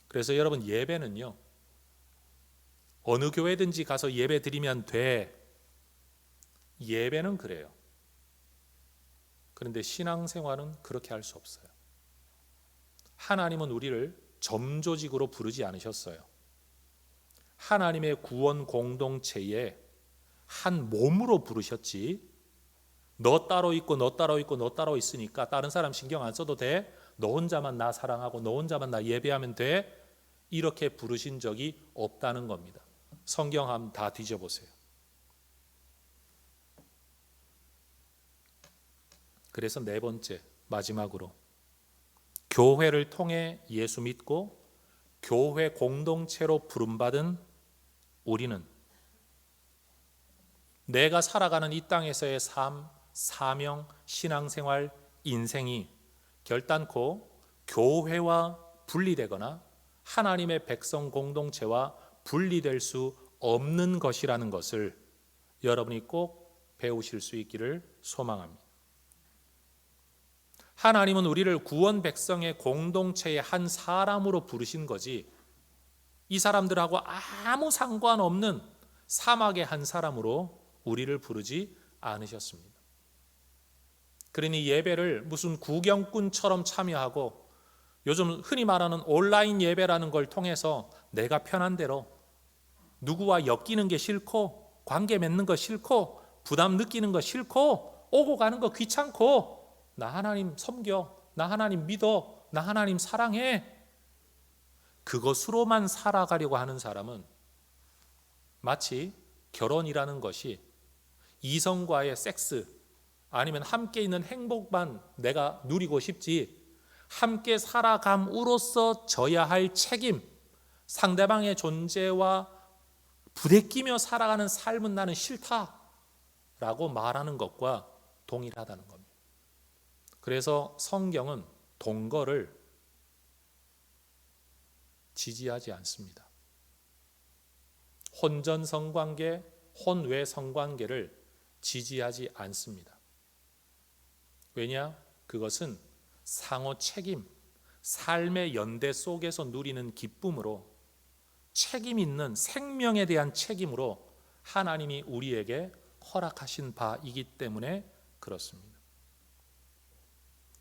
그래서 여러분, 예배는요, 어느 교회든지 가서 예배 드리면 돼. 예배는 그래요. 그런데 신앙생활은 그렇게 할 수 없어요. 하나님은 우리를 점조직으로 부르지 않으셨어요. 하나님의 구원 공동체에 한 몸으로 부르셨지, 너 따로 있고 너 따로 있고 너 따로 있으니까 다른 사람 신경 안 써도 돼, 너 혼자만 나 사랑하고 너 혼자만 나 예배하면 돼, 이렇게 부르신 적이 없다는 겁니다. 성경 한번 다 뒤져보세요. 그래서 네 번째, 마지막으로 교회를 통해 예수 믿고 교회 공동체로 부름받은 우리는 내가 살아가는 이 땅에서의 삶, 사명, 신앙생활, 인생이 결단코 교회와 분리되거나 하나님의 백성 공동체와 분리될 수 없는 것이라는 것을 여러분이 꼭 배우실 수 있기를 소망합니다. 하나님은 우리를 구원 백성의 공동체의 한 사람으로 부르신 거지, 이 사람들하고 아무 상관없는 사막의 한 사람으로 우리를 부르지 않으셨습니다. 그러니 예배를 무슨 구경꾼처럼 참여하고 요즘 흔히 말하는 온라인 예배라는 걸 통해서 내가 편한 대로 누구와 엮이는 게 싫고 관계 맺는 거 싫고 부담 느끼는 거 싫고 오고 가는 거 귀찮고 나 하나님 섬겨, 나 하나님 믿어, 나 하나님 사랑해, 그것으로만 살아가려고 하는 사람은 마치 결혼이라는 것이 이성과의 섹스 아니면 함께 있는 행복만 내가 누리고 싶지, 함께 살아감으로써 져야 할 책임, 상대방의 존재와 부대끼며 살아가는 삶은 나는 싫다라고 말하는 것과 동일하다는 겁니다. 그래서 성경은 동거를 지지하지 않습니다. 혼전 성관계, 혼외 성관계를 지지하지 않습니다. 왜냐? 그것은 상호 책임, 삶의 연대 속에서 누리는 기쁨으로, 책임 있는 생명에 대한 책임으로 하나님이 우리에게 허락하신 바이기 때문에 그렇습니다.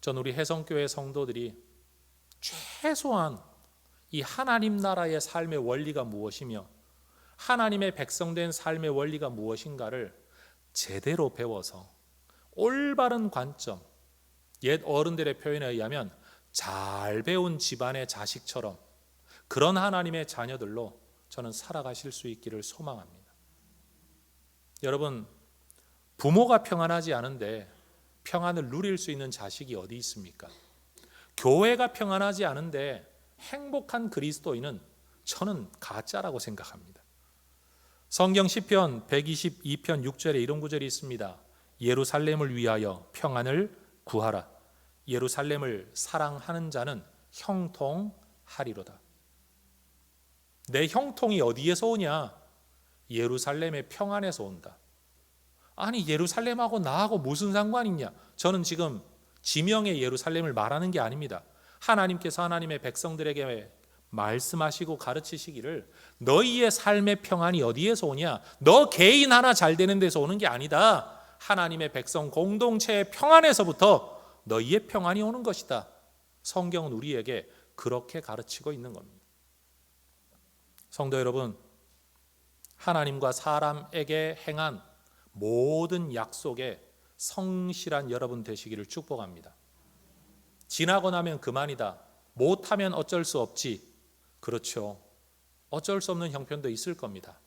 전 우리 혜성교회 성도들이 최소한 이 하나님 나라의 삶의 원리가 무엇이며 하나님의 백성된 삶의 원리가 무엇인가를 제대로 배워서 올바른 관점, 옛 어른들의 표현에 의하면 잘 배운 집안의 자식처럼 그런 하나님의 자녀들로 저는 살아가실 수 있기를 소망합니다. 여러분, 부모가 평안하지 않은데 평안을 누릴 수 있는 자식이 어디 있습니까? 교회가 평안하지 않은데 행복한 그리스도인은 저는 가짜라고 생각합니다. 성경 시편 122편 6절에 이런 구절이 있습니다. 예루살렘을 위하여 평안을 구하라. 예루살렘을 사랑하는 자는 형통하리로다. 내 형통이 어디에서 오냐? 예루살렘의 평안에서 온다. 아니, 예루살렘하고 나하고 무슨 상관이 있냐? 저는 지금 지명의 예루살렘을 말하는 게 아닙니다. 하나님께서 하나님의 백성들에게 말씀하시고 가르치시기를 너희의 삶의 평안이 어디에서 오냐? 너 개인 하나 잘 되는 데서 오는 게 아니다. 하나님의 백성 공동체의 평안에서부터 너희의 평안이 오는 것이다. 성경은 우리에게 그렇게 가르치고 있는 겁니다. 성도 여러분, 하나님과 사람에게 행한 모든 약속에 성실한 여러분 되시기를 축복합니다. 지나고 나면 그만이다, 못하면 어쩔 수 없지, 그렇죠. 어쩔 수 없는 형편도 있을 겁니다.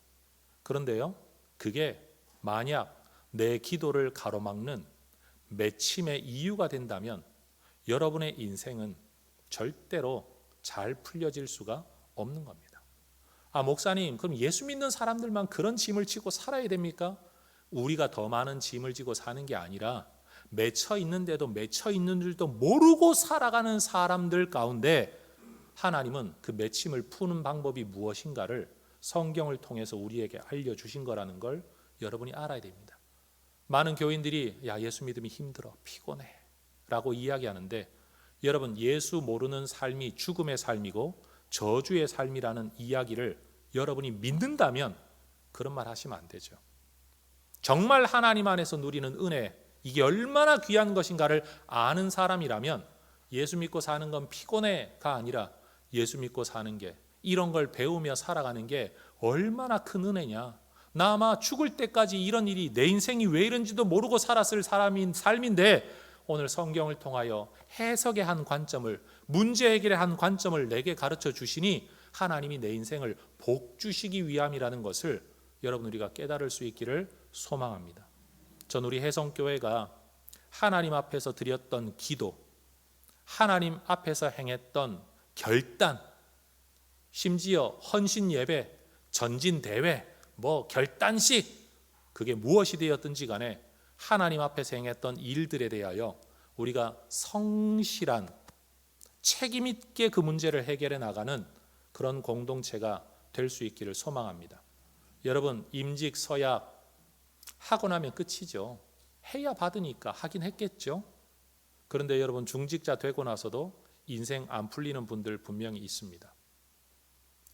그런데요, 그게 만약 내 기도를 가로막는 맺힘의 이유가 된다면 여러분의 인생은 절대로 잘 풀려질 수가 없는 겁니다. 아, 목사님, 그럼 예수 믿는 사람들만 그런 짐을 지고 살아야 됩니까? 우리가 더 많은 짐을 지고 사는 게 아니라 맺혀 있는데도 맺혀 있는 줄도 모르고 살아가는 사람들 가운데 하나님은 그 맺힘을 푸는 방법이 무엇인가를 성경을 통해서 우리에게 알려주신 거라는 걸 여러분이 알아야 됩니다. 많은 교인들이 야 예수 믿음이 힘들어 피곤해 라고 이야기하는데, 여러분 예수 모르는 삶이 죽음의 삶이고 저주의 삶이라는 이야기를 여러분이 믿는다면 그런 말 하시면 안 되죠. 정말 하나님 안에서 누리는 은혜, 이게 얼마나 귀한 것인가를 아는 사람이라면 예수 믿고 사는 건 피곤해가 아니라 예수 믿고 사는 게, 이런 걸 배우며 살아가는 게 얼마나 큰 은혜냐. 나 아마 죽을 때까지 이런 일이, 내 인생이 왜 이런지도 모르고 살았을 삶인데 오늘 성경을 통하여 해석의 한 관점을, 문제 해결의 한 관점을 내게 가르쳐 주시니 하나님이 내 인생을 복 주시기 위함이라는 것을 여러분 우리가 깨달을 수 있기를 소망합니다. 전 우리 혜성교회가 하나님 앞에서 드렸던 기도, 하나님 앞에서 행했던 결단, 심지어 헌신 예배, 전진 대회, 결단식, 그게 무엇이 되었든지 간에 하나님 앞에서 행했던 일들에 대하여 우리가 성실한, 책임 있게 그 문제를 해결해 나가는 그런 공동체가 될 수 있기를 소망합니다. 여러분 임직 서약 하고 나면 끝이죠. 해야 받으니까 하긴 했겠죠. 그런데 여러분 중직자 되고 나서도 인생 안 풀리는 분들 분명히 있습니다.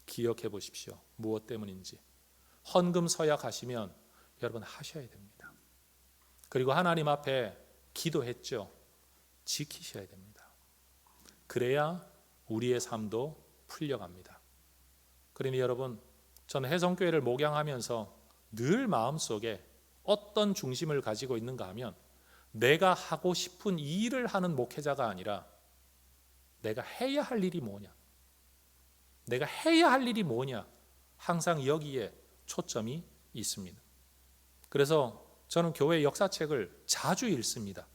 기억해 보십시오. 무엇 때문인지. 헌금 서약하시면 여러분 하셔야 됩니다. 그리고 하나님 앞에 기도했죠. 지키셔야 됩니다. 그래야 우리의 삶도 풀려갑니다. 그러니 여러분, 저는 혜성교회를 목양하면서 늘 마음속에 어떤 중심을 가지고 있는가 하면, 내가 하고 싶은 이 일을 하는 목회자가 아니라 내가 해야 할 일이 뭐냐, 내가 해야 할 일이 뭐냐, 항상 여기에 초점이 있습니다. 그래서 저는 교회 역사책을 자주 읽습니다.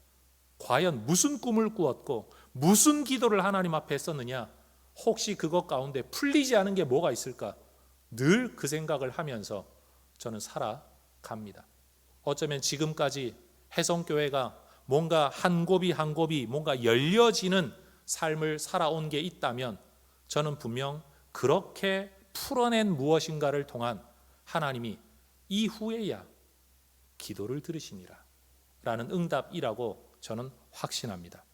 과연 무슨 꿈을 꾸었고 무슨 기도를 하나님 앞에 했었느냐, 혹시 그것 가운데 풀리지 않은 게 뭐가 있을까, 늘 그 생각을 하면서 저는 살아갑니다. 어쩌면 지금까지 혜성교회가 뭔가 한 곱이 한 곱이 뭔가 열려지는 삶을 살아온 게 있다면, 저는 분명 그렇게 풀어낸 무엇인가를 통한 하나님이 이후에야 기도를 들으시니라 라는 응답이라고 저는 확신합니다.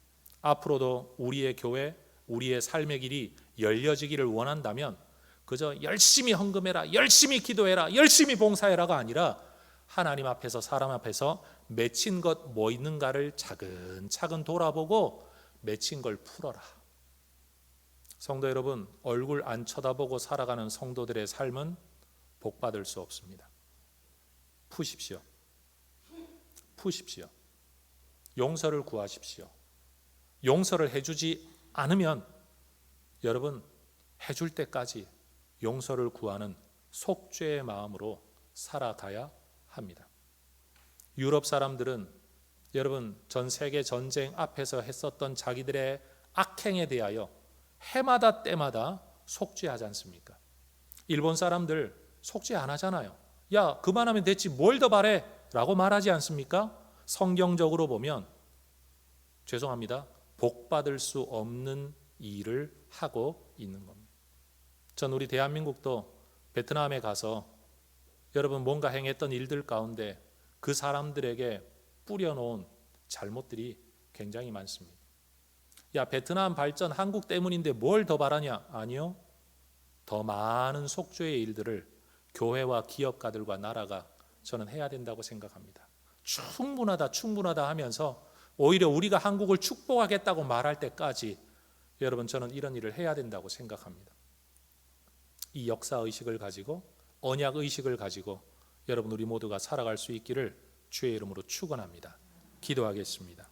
앞으로도 우리의 교회, 우리의 삶의 길이 열려지기를 원한다면 그저 열심히 헌금해라, 열심히 기도해라, 열심히 봉사해라가 아니라 하나님 앞에서, 사람 앞에서 맺힌 것 뭐 있는가를 차근차근 돌아보고 맺힌 걸 풀어라. 성도 여러분, 얼굴 안 쳐다보고 살아가는 성도들의 삶은 복받을 수 없습니다. 푸십시오. 푸십시오. 용서를 구하십시오. 용서를 해주지 않으면 여러분, 해줄 때까지 용서를 구하는 속죄의 마음으로 살아가야 합니다. 유럽 사람들은 여러분 전 세계 전쟁 앞에서 했었던 자기들의 악행에 대하여 해마다 때마다 속죄하지 않습니까? 일본 사람들 속죄 안 하잖아요. 야 그만하면 됐지 뭘 더 바래 라고 말하지 않습니까? 성경적으로 보면 죄송합니다, 복받을 수 없는 일을 하고 있는 겁니다. 전 우리 대한민국도 베트남에 가서 여러분 뭔가 행했던 일들 가운데 그 사람들에게 뿌려놓은 잘못들이 굉장히 많습니다. 야 베트남 발전 한국 때문인데 뭘 더 바라냐? 아니요. 더 많은 속죄의 일들을 교회와 기업가들과 나라가 저는 해야 된다고 생각합니다. 충분하다 하면서 오히려 우리가 한국을 축복하겠다고 말할 때까지 여러분 저는 이런 일을 해야 된다고 생각합니다. 이 역사의식을 가지고, 언약의식을 가지고 여러분 우리 모두가 살아갈 수 있기를 주의 이름으로 축원합니다. 기도하겠습니다.